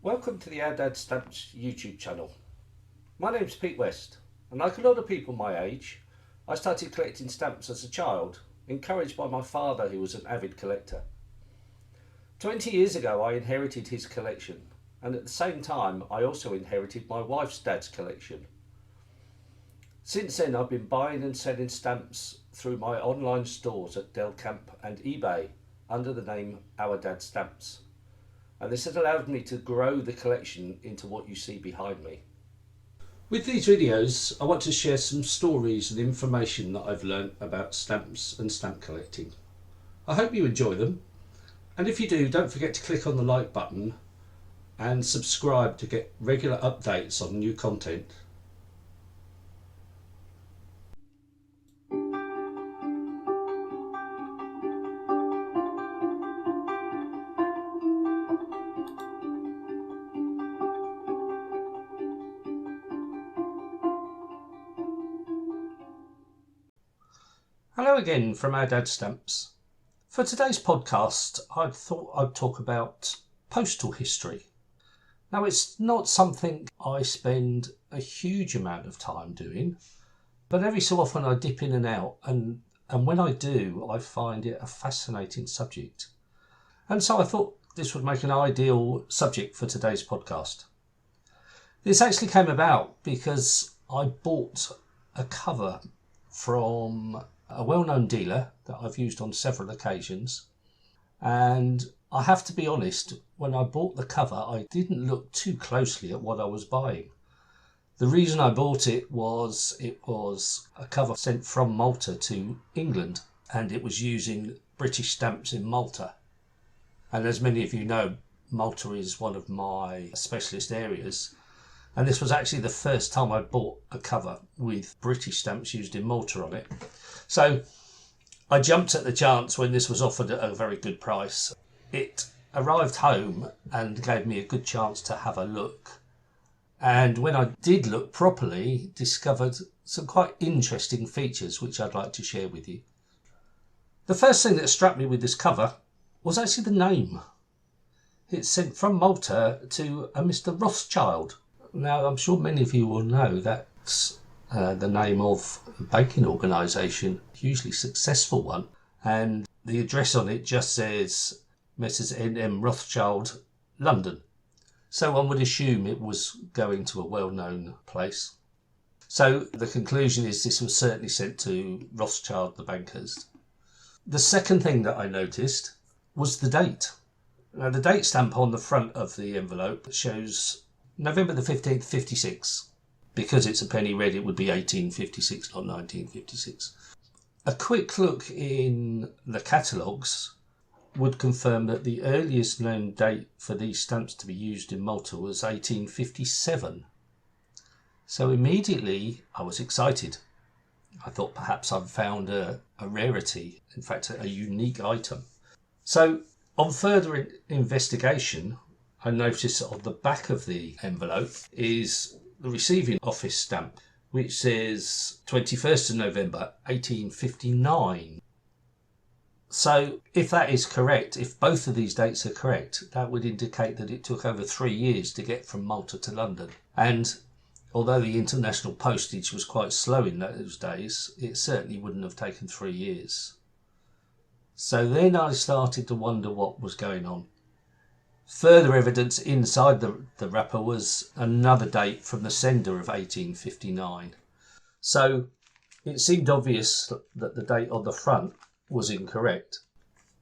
Welcome to the Our Dad Stamps YouTube channel. My name's Pete West, and like a lot of people my age, I started collecting stamps as a child, encouraged by my father, who was an avid collector. 20 years ago I inherited his collection, and at the same time I also inherited my wife's dad's collection. Since then I've been buying and selling stamps through my online stores at Delcamp and eBay under the name Our Dad Stamps. And this has allowed me to grow the collection into what you see behind me. With these videos, I want to share some stories and information that I've learnt about stamps and stamp collecting. I hope you enjoy them, and if you do, don't forget to click on the like button and subscribe to get regular updates on new content. Hello again from Our Dad Stamps. For today's podcast, I thought I'd talk about postal history. Now, it's not something I spend a huge amount of time doing, but every so often I dip in and out, and when I do, I find it a fascinating subject. And so I thought this would make an ideal subject for today's podcast. This actually came about because I bought a cover from a well-known dealer that I've used on several occasions, and I have to be honest, when I bought the cover I didn't look too closely at what I was buying. The reason I bought it was a cover sent from Malta to England, and it was using British stamps in Malta. And as many of you know, Malta is one of my specialist areas, and this was actually the first time I bought a cover with British stamps used in Malta on it. So I jumped at the chance when this was offered at a very good price. It arrived home and gave me a good chance to have a look. And when I did look properly, discovered some quite interesting features which I'd like to share with you. The first thing that struck me with this cover was actually the name. It's sent from Malta to a Mr. Rothschild. Now, I'm sure many of you will know that's the name of a banking organisation, hugely successful one, and the address on it just says Messrs. N.M. Rothschild, London. So one would assume it was going to a well-known place. So the conclusion is this was certainly sent to Rothschild the bankers. The second thing that I noticed was the date. Now, the date stamp on the front of the envelope shows November the 15th, 56. Because it's a penny red, it would be 1856, not 1956. A quick look in the catalogues would confirm that the earliest known date for these stamps to be used in Malta was 1857. So immediately I was excited. I thought perhaps I'd found a rarity, in fact a unique item. So on further investigation, I noticed on the back of the envelope is the receiving office stamp, which says 21st of November 1859. So if that is correct, if both of these dates are correct, that would indicate that it took over 3 years to get from Malta to London. And although the international postage was quite slow in those days, it certainly wouldn't have taken 3 years. So then I started to wonder what was going on. Further evidence inside the wrapper was another date from the sender of 1859. So it seemed obvious that the date on the front was incorrect.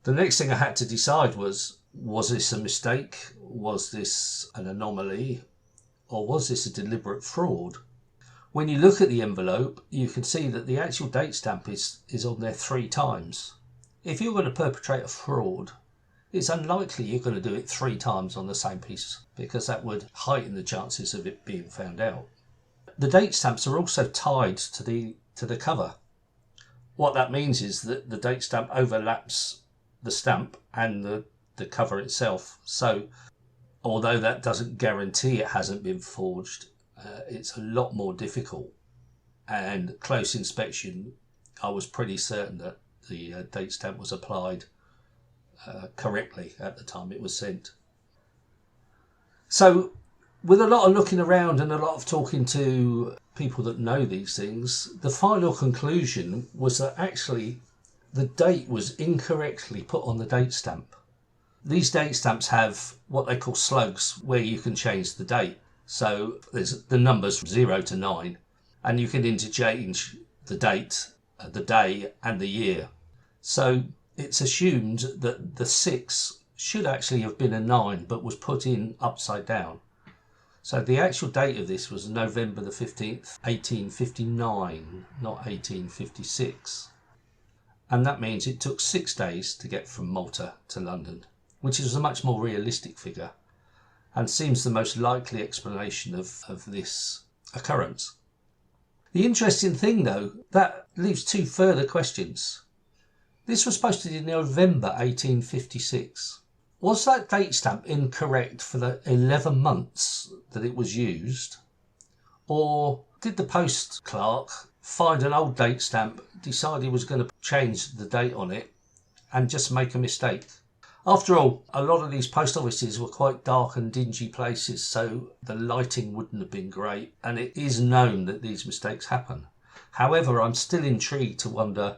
The next thing I had to decide was this a mistake? Was this an anomaly? Or was this a deliberate fraud? When you look at the envelope, you can see that the actual date stamp is on there 3 times. If you're going to perpetrate a fraud, it's unlikely you're going to do it 3 times on the same piece, because that would heighten the chances of it being found out. The date stamps are also tied to the cover. What that means is that the date stamp overlaps the stamp and the cover itself. So although that doesn't guarantee it hasn't been forged, it's a lot more difficult. And close inspection, I was pretty certain that the date stamp was applied correctly at the time it was sent. So with a lot of looking around and a lot of talking to people that know these things, the final conclusion was that actually the date was incorrectly put on the date stamp. These date stamps have what they call slugs, where you can change the date. So there's the numbers from 0 to 9, and you can interchange the date, the day, and the year. So it's assumed that the 6 should actually have been a 9, but was put in upside down. So the actual date of this was November the 15th, 1859, not 1856. And that means it took 6 days to get from Malta to London, which is a much more realistic figure and seems the most likely explanation of this occurrence. The interesting thing, though, that leaves 2 further questions. This was posted in November 1856. Was that date stamp incorrect for the 11 months that it was used? Or did the post clerk find an old date stamp, decide he was going to change the date on it, and just make a mistake? After all, a lot of these post offices were quite dark and dingy places, so the lighting wouldn't have been great, and it is known that these mistakes happen. However, I'm still intrigued to wonder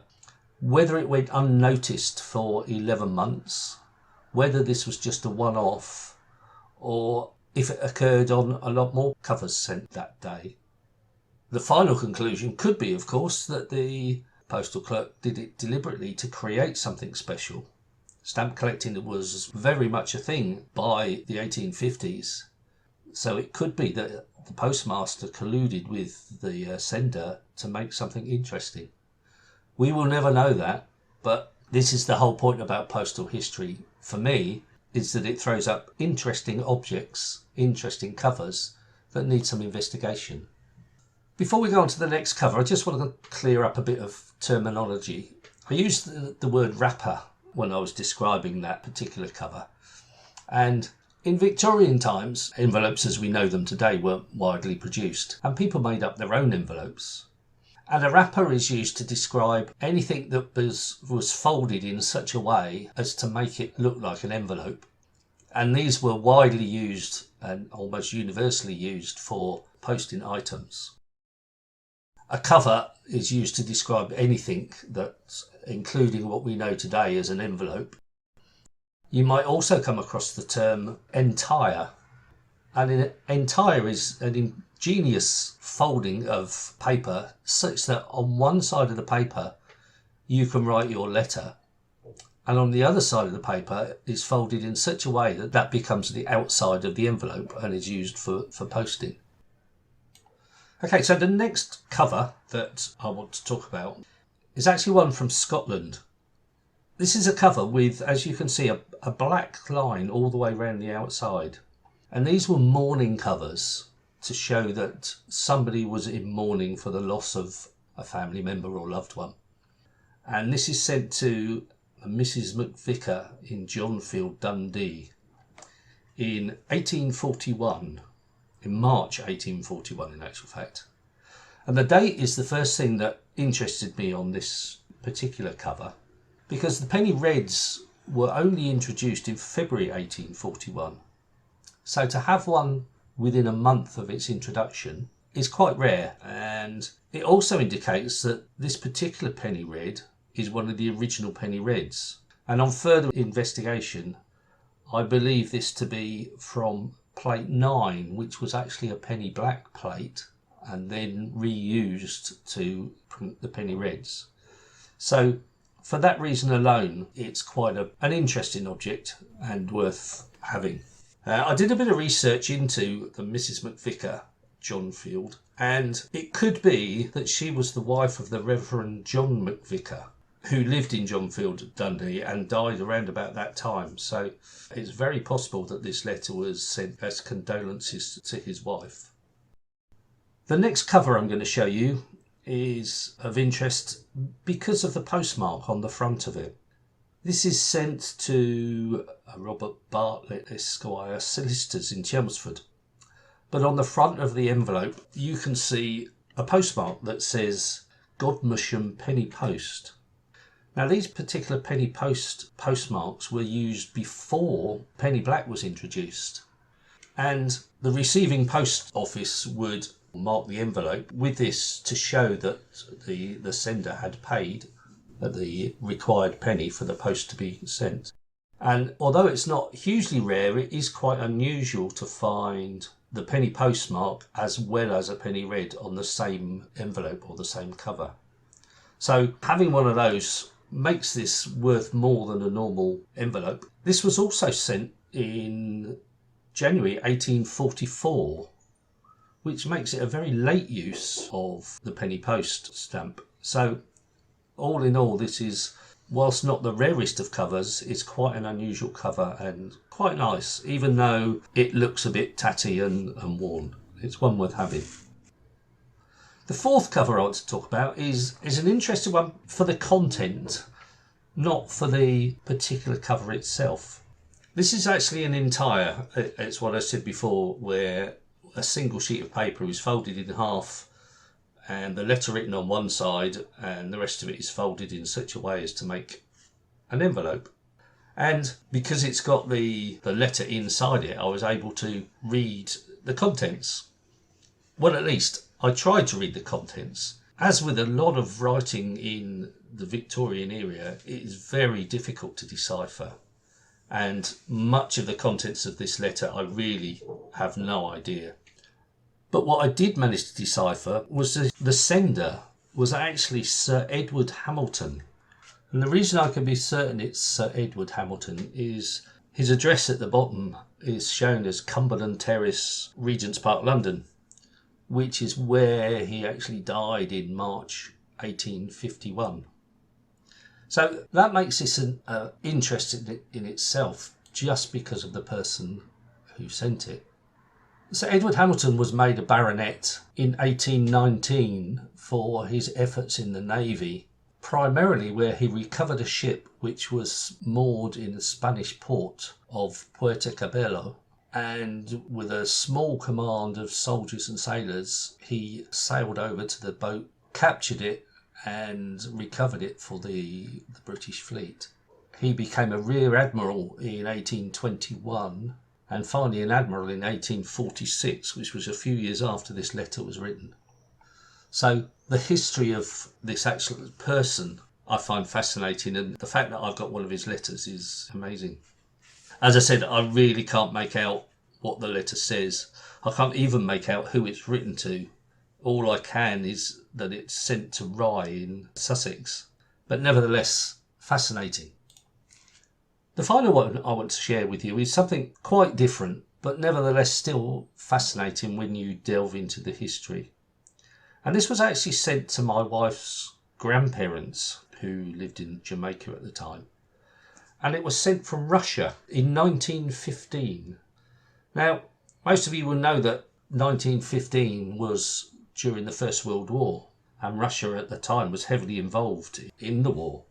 whether it went unnoticed for 11 months, whether this was just a one-off, or if it occurred on a lot more covers sent that day. The final conclusion could be, of course, that the postal clerk did it deliberately to create something special. Stamp collecting was very much a thing by the 1850s, so it could be that the postmaster colluded with the sender to make something interesting. We will never know that, but this is the whole point about postal history for me, is that it throws up interesting objects, interesting covers that need some investigation. Before we go on to the next cover, I just want to clear up a bit of terminology. I used the word wrapper when I was describing that particular cover. And in Victorian times, envelopes as we know them today weren't widely produced, and people made up their own envelopes. And a wrapper is used to describe anything that was folded in such a way as to make it look like an envelope. And these were widely used and almost universally used for posting items. A cover is used to describe anything that's including what we know today as an envelope. You might also come across the term entire. And an entire is an ingenious folding of paper such that on one side of the paper you can write your letter, and on the other side of the paper is folded in such a way that that becomes the outside of the envelope and is used for posting. Okay, so the next cover that I want to talk about is actually one from Scotland. This is a cover with, as you can see, a black line all the way around the outside. And these were mourning covers to show that somebody was in mourning for the loss of a family member or loved one. And this is sent to Mrs. McVicar in Johnfield, Dundee in 1841. In March 1841 in actual fact. And the date is the first thing that interested me on this particular cover, because the penny reds were only introduced in February 1841. So to have one within a month of its introduction is quite rare, and it also indicates that this particular penny red is one of the original penny reds. And on further investigation, I believe this to be from plate 9, which was actually a penny black plate and then reused to print the penny reds. So for that reason alone, it's quite an interesting object and worth having. I did a bit of research into the Mrs. McVicar, Johnfield, and it could be that she was the wife of the Reverend John McVicar, who lived in Johnfield, Dundee, and died around about that time. So it's very possible that this letter was sent as condolences to his wife. The next cover I'm going to show you is of interest because of the postmark on the front of it. This is sent to Robert Bartlett, Esquire, solicitors in Chelmsford. But on the front of the envelope, you can see a postmark that says Godmersham Penny Post. Now, these particular penny postmarks were used before penny black was introduced. And the receiving post office would mark the envelope with this to show that the sender had paid the required penny for the post to be sent. And although it's not hugely rare, it is quite unusual to find the penny postmark as well as a penny red on the same envelope or the same cover. So having one of those makes this worth more than a normal envelope. This was also sent in January 1844, which makes it a very late use of the penny post stamp. So all in all, this is, whilst not the rarest of covers, it's quite an unusual cover and quite nice, even though it looks a bit tatty and worn. It's one worth having. The fourth cover I want to talk about is an interesting one for the content, not for the particular cover itself. This is actually an entire, it's what I said before, where a single sheet of paper is folded in half and the letter written on one side and the rest of it is folded in such a way as to make an envelope. And because it's got the letter inside it, I was able to read the contents. Well, at least I tried to read the contents. As with a lot of writing in the Victorian era, it is very difficult to decipher. And much of the contents of this letter I really have no idea. But what I did manage to decipher was the sender was actually Sir Edward Hamilton. And the reason I can be certain it's Sir Edward Hamilton is his address at the bottom is shown as Cumberland Terrace, Regent's Park, London, which is where he actually died in March 1851. So that makes this interesting in itself, just because of the person who sent it. So Edward Hamilton was made a baronet in 1819 for his efforts in the Navy, primarily where he recovered a ship which was moored in the Spanish port of Puerto Cabello, and with a small command of soldiers and sailors, he sailed over to the boat, captured it, and recovered it for the British fleet. He became a rear admiral in 1821 and finally an admiral in 1846, which was a few years after this letter was written. So the history of this actual person I find fascinating, and the fact that I've got one of his letters is amazing. As I said, I really can't make out what the letter says. I can't even make out who it's written to. All I can is that it's sent to Rye in Sussex, but nevertheless fascinating. The final one I want to share with you is something quite different, but nevertheless still fascinating when you delve into the history. And this was actually sent to my wife's grandparents, who lived in Jamaica at the time. And it was sent from Russia in 1915. Now, most of you will know that 1915 was during the First World War, and Russia at the time was heavily involved in the war.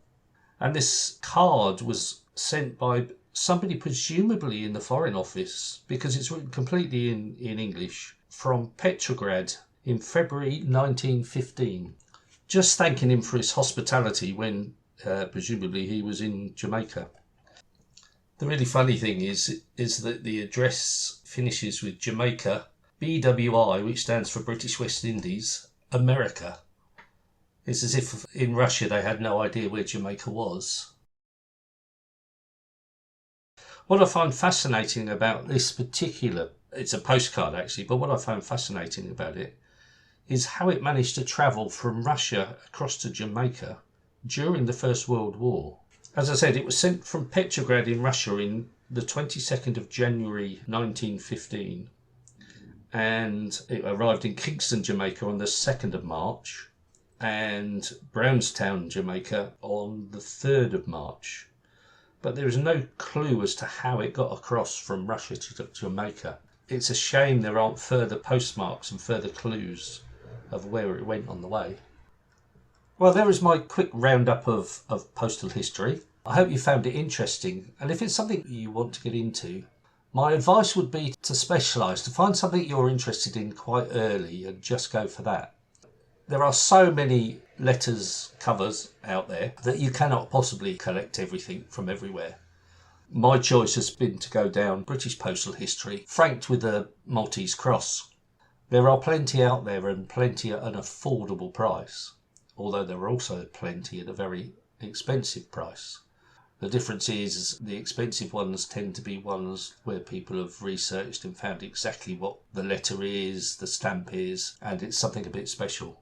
And this card was sent by somebody presumably in the Foreign Office, because it's written completely in English, from Petrograd in February 1915, just thanking him for his hospitality when presumably he was in Jamaica. The really funny thing is that the address finishes with Jamaica, BWI, which stands for British West Indies, America. It's as if in Russia they had no idea where Jamaica was. What I find fascinating about this particular, it's a postcard actually, but what I find fascinating about it is how it managed to travel from Russia across to Jamaica during the First World War. As I said, it was sent from Petrograd in Russia in the 22nd of January 1915, and it arrived in Kingston, Jamaica on the 2nd of March, and Brownstown, Jamaica on the 3rd of March. But there is no clue as to how it got across from Russia to Jamaica. It's a shame there aren't further postmarks and further clues of where it went on the way. Well, there is my quick roundup of postal history. I hope you found it interesting, and if it's something you want to get into, my advice would be to specialise, to find something you're interested in quite early and just go for that. There are so many letters covers out there that you cannot possibly collect everything from everywhere. My choice has been to go down British Postal History, franked with a Maltese cross. There are plenty out there and plenty at an affordable price, although there are also plenty at a very expensive price. The difference is the expensive ones tend to be ones where people have researched and found exactly what the letter is, the stamp is, and it's something a bit special.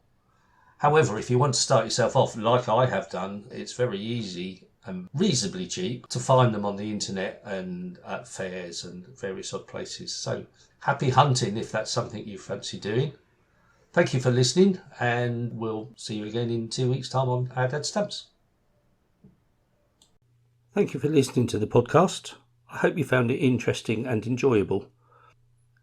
However, if you want to start yourself off like I have done, it's very easy and reasonably cheap to find them on the internet and at fairs and various odd places. So happy hunting if that's something you fancy doing. Thank you for listening, and we'll see you again in 2 weeks' time on Our Dad Stamps. Thank you for listening to the podcast. I hope you found it interesting and enjoyable.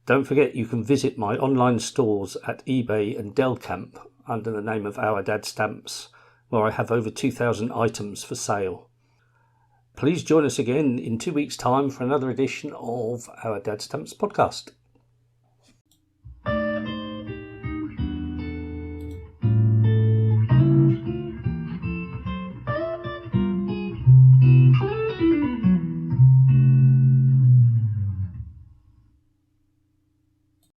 Don't forget you can visit my online stores at eBay and Delcamp under the name of Our Dad Stamps, where I have over 2,000 items for sale. Please join us again in 2 weeks' time for another edition of Our Dad Stamps podcast.